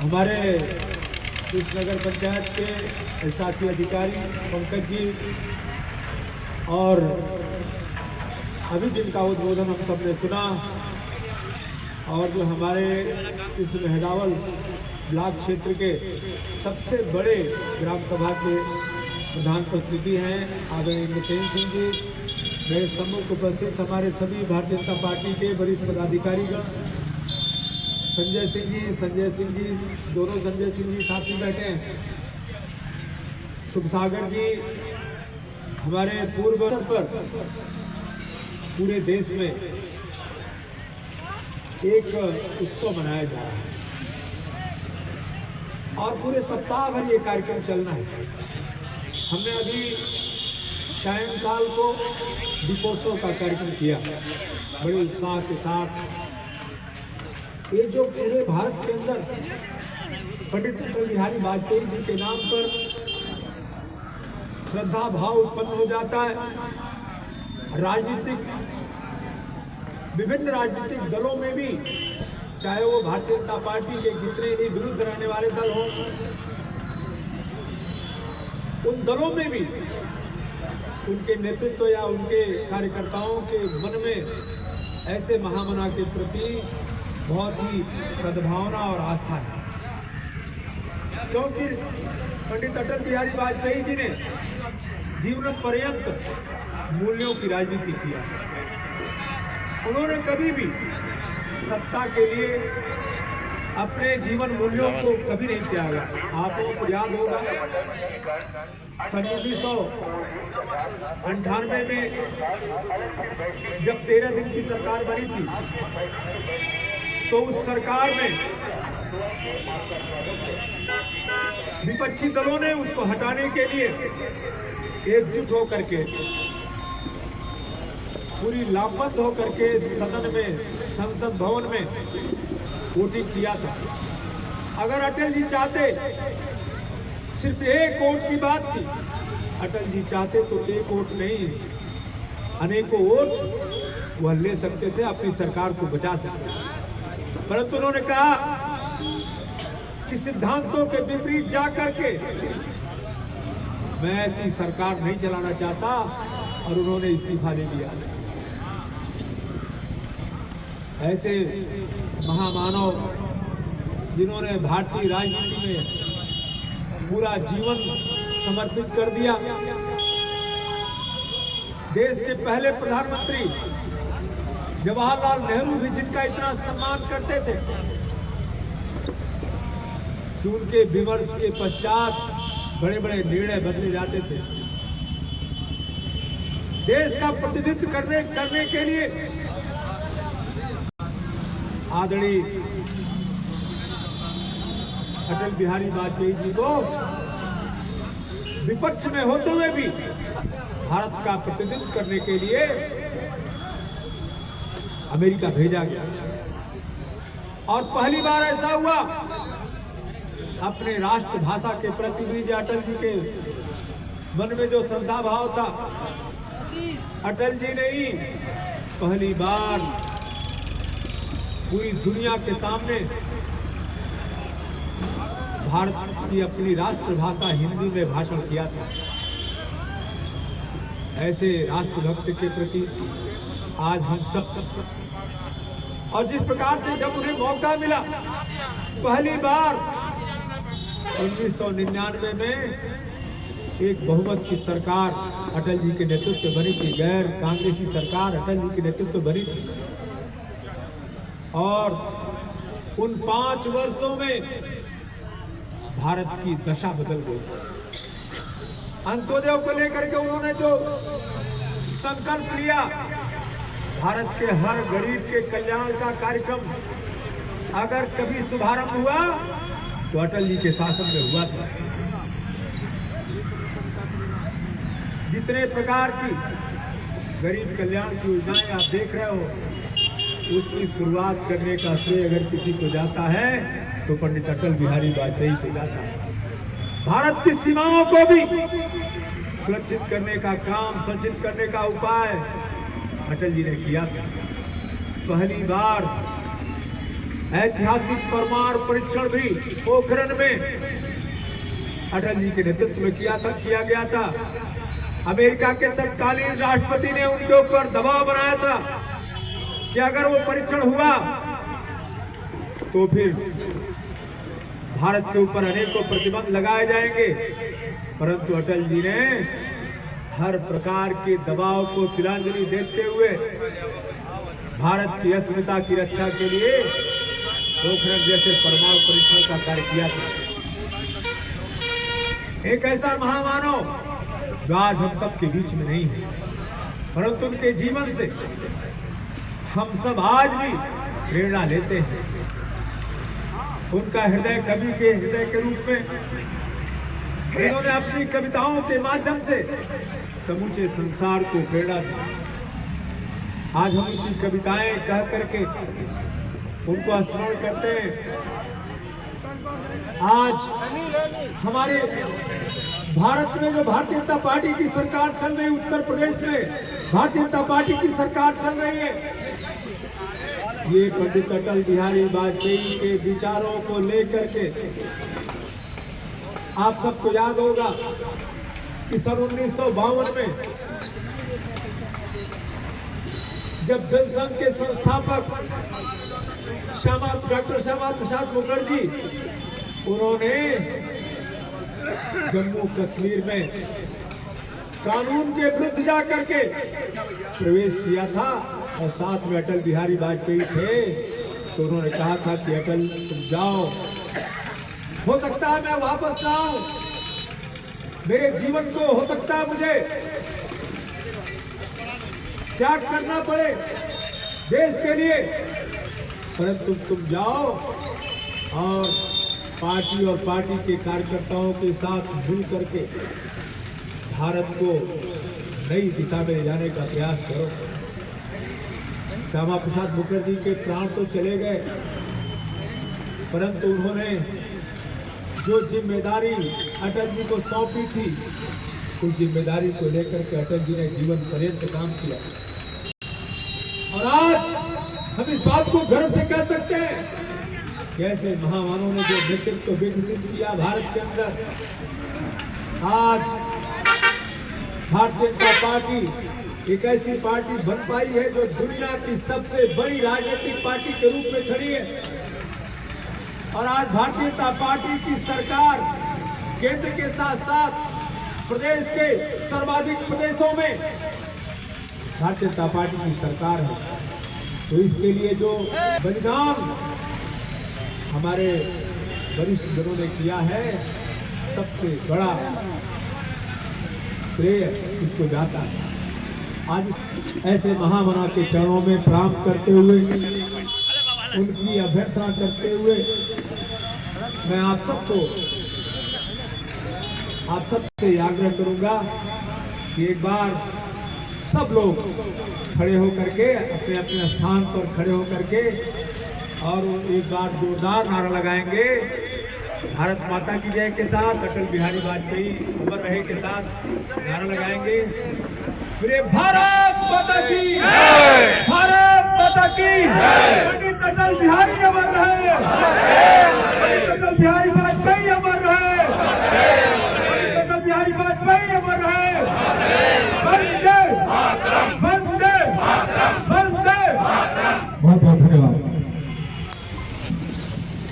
हमारे इस नगर पंचायत के प्रशासकीय अधिकारी पंकज जी और अभी जिनका उद्बोधन हम सबने सुना, और जो हमारे इस मेहदावल ब्लॉक क्षेत्र के सबसे बड़े ग्राम सभा के प्रधान प्रतिनिधि हैं आदरणीय इंद्रसेन सिंह जी, मेरे सम्मुख उपस्थित हमारे सभी भारतीय जनता पार्टी के वरिष्ठ पदाधिकारीगण, संजय सिंह जी दोनों संजय सिंह जी साथ ही बैठे हैं, शुभ सागर जी, हमारे पूर्व पर पूरे देश में एक उत्सव मनाया जा रहा है और पूरे सप्ताह भर ये कार्यक्रम चलना है। हमने अभी सायंकाल को दीपोत्सव का कार्यक्रम किया बड़े उत्साह के साथ। ये जो पूरे भारत के अंदर पंडित अटल बिहारी वाजपेयी जी के नाम पर श्रद्धा भाव उत्पन्न हो जाता है। विभिन्न राजनीतिक दलों में भी, चाहे वो भारतीय जनता पार्टी के जितने भी विरुद्ध रहने वाले दल हों, उन दलों में भी उनके नेतृत्व या उनके कार्यकर्ताओं के मन में ऐसे महामना के प्रति बहुत ही सद्भावना और आस्था है, क्योंकि पंडित अटल बिहारी वाजपेयी जी ने जीवन पर्यंत मूल्यों की राजनीति किया। उन्होंने कभी भी सत्ता के लिए अपने जीवन मूल्यों को कभी नहीं त्यागा। आप लोगों को याद होगा सन 1998 में जब 13 दिन की सरकार बनी थी, तो उस सरकार में विपक्षी दलों ने उसको हटाने के लिए एकजुट होकर के, पूरी लामबंद होकर के सदन में, संसद भवन में वोटिंग किया था। अगर अटल जी चाहते, सिर्फ एक वोट की बात थी, अटल जी चाहते तो एक वोट नहीं अनेकों वोट वह ले सकते थे, अपनी सरकार को बचा सकते थे। परंतु उन्होंने कहा कि सिद्धांतों के विपरीत जाकर के मैं ऐसी सरकार नहीं चलाना चाहता, और उन्होंने इस्तीफा दे दिया। ऐसे महामानव जिन्होंने भारतीय राजनीति में पूरा जीवन समर्पित कर दिया, देश के पहले प्रधानमंत्री जवाहरलाल नेहरू भी जिनका इतना सम्मान करते थे कि उनके विमर्श के पश्चात बड़े बड़े निर्णय बदले जाते थे। देश का प्रतिनिधित्व करने के लिए आदरणीय अटल बिहारी वाजपेयी जी को विपक्ष में होते हुए भी भारत का प्रतिनिधित्व करने के लिए अमेरिका भेजा गया। और पहली बार ऐसा हुआ, अपने राष्ट्रभाषा के प्रति भी अटल जी के मन में जो श्रद्धा भाव था, अटल जी ने ही पहली बार पूरी दुनिया के सामने भारत की अपनी राष्ट्रभाषा हिंदी में भाषण किया था। ऐसे राष्ट्रभक्त के प्रति आज हम सब, और जिस प्रकार से जब उन्हें मौका मिला, पहली बार 1999 में एक बहुमत की सरकार अटल जी के नेतृत्व बनी थी, गैर कांग्रेसी सरकार अटल जी के नेतृत्व बनी थी। और उन 5 वर्षों में भारत की दशा बदल गई। अंत्योदय को लेकर के उन्होंने जो संकल्प लिया, भारत के हर गरीब के कल्याण का कार्यक्रम अगर कभी शुभारंभ हुआ तो अटल जी के शासन में हुआ था। जितने प्रकार की गरीब कल्याण की योजनाएं आप देख रहे हो, उसकी शुरुआत करने का श्रेय अगर किसी को जाता है तो पंडित अटल बिहारी वाजपेयी को जाता है। भारत की सीमाओं को भी सुरक्षित करने का काम, सुरक्षित करने का उपाय अटल जी ने किया था। पहली बार ऐतिहासिक परमाणु परीक्षण भी पोखरण में अटल जी के नेतृत्व में किया गया था। अमेरिका के तत्कालीन राष्ट्रपति ने उनके ऊपर दबाव बनाया था कि अगर वो परीक्षण हुआ तो फिर भारत के ऊपर अनेकों प्रतिबंध लगाए जाएंगे, परंतु अटल जी ने हर प्रकार के दबाव को तिलांजलि देते हुए भारत की अस्मिता की रक्षा के लिए पोखरण जैसे परमाणु परीक्षण का कार्य किया था। एक ऐसा महामानव जो आज हम सब के बीच में नहीं है, परंतु उनके जीवन से हम सब आज भी प्रेरणा लेते हैं। उनका हृदय कवि के हृदय के रूप में उन्होंने अपनी कविताओं के माध्यम से समूचे संसार को प्रेरणा दी। आज हम उनकी कविताएं कह करके उनको स्मरण करते हैं। आज हमारे भारत में जो भारतीय जनता पार्टी की सरकार चल रही है, उत्तर प्रदेश में भारतीय जनता पार्टी की सरकार चल रही है, ये पंडित अटल बिहारी वाजपेयी के विचारों को लेकर के आप सबको याद होगा कि सन 1952 में जब जनसंघ के संस्थापक डॉक्टर श्यामा प्रसाद मुखर्जी उन्होंने जम्मू कश्मीर में कानून के विरुद्ध जाकर के प्रवेश किया था और साथ में अटल बिहारी वाजपेयी थे, तो उन्होंने कहा था कि अटल तुम जाओ, हो सकता है मैं वापस ना आऊं, मेरे जीवन को हो सकता है मुझे त्याग करना पड़े देश के लिए, परंतु तुम जाओ और पार्टी के कार्यकर्ताओं के साथ मिल करके भारत को नई दिशा में ले जाने का प्रयास करो। श्यामा प्रसाद मुखर्जी के प्राण तो चले गए, परंतु उन्होंने जो जिम्मेदारी अटल जी को सौंपी थी, उस जिम्मेदारी को लेकर के अटल जी ने जीवन पर्यंत काम किया। और आज हम इस बात को गर्व से कह सकते हैं कि ऐसे महामानवों ने जो नेतृत्व विकसित किया भारत के अंदर, आज भारतीय जनता पार्टी एक ऐसी पार्टी बन पाई है जो दुनिया की सबसे बड़ी राजनीतिक पार्टी के रूप में खड़ी है। और आज भारतीय जनता पार्टी की सरकार केंद्र के साथ साथ प्रदेश के सर्वाधिक प्रदेशों में भारतीय जनता पार्टी की सरकार है। तो इसके लिए जो बलिदान हमारे वरिष्ठ जनों ने किया है, सबसे बड़ा श्रेय इसको जाता है। आज ऐसे महामना के चरणों में प्रणाम करते हुए, उनकी अभ्यर्थना करते हुए, मैं आप सबसे आग्रह करूंगा कि एक बार सब लोग खड़े होकर के अपने अपने स्थान पर खड़े होकर के और एक बार जोरदार नारा लगाएंगे, भारत माता की जय के साथ, अटल बिहारी वाजपेयी अमर रहे के साथ नारा लगाएंगे। फिर भारत माता की जय, भारत माता की जय, पंडित अटल बिहारी अमर रहे, पंडित अटल बिहारी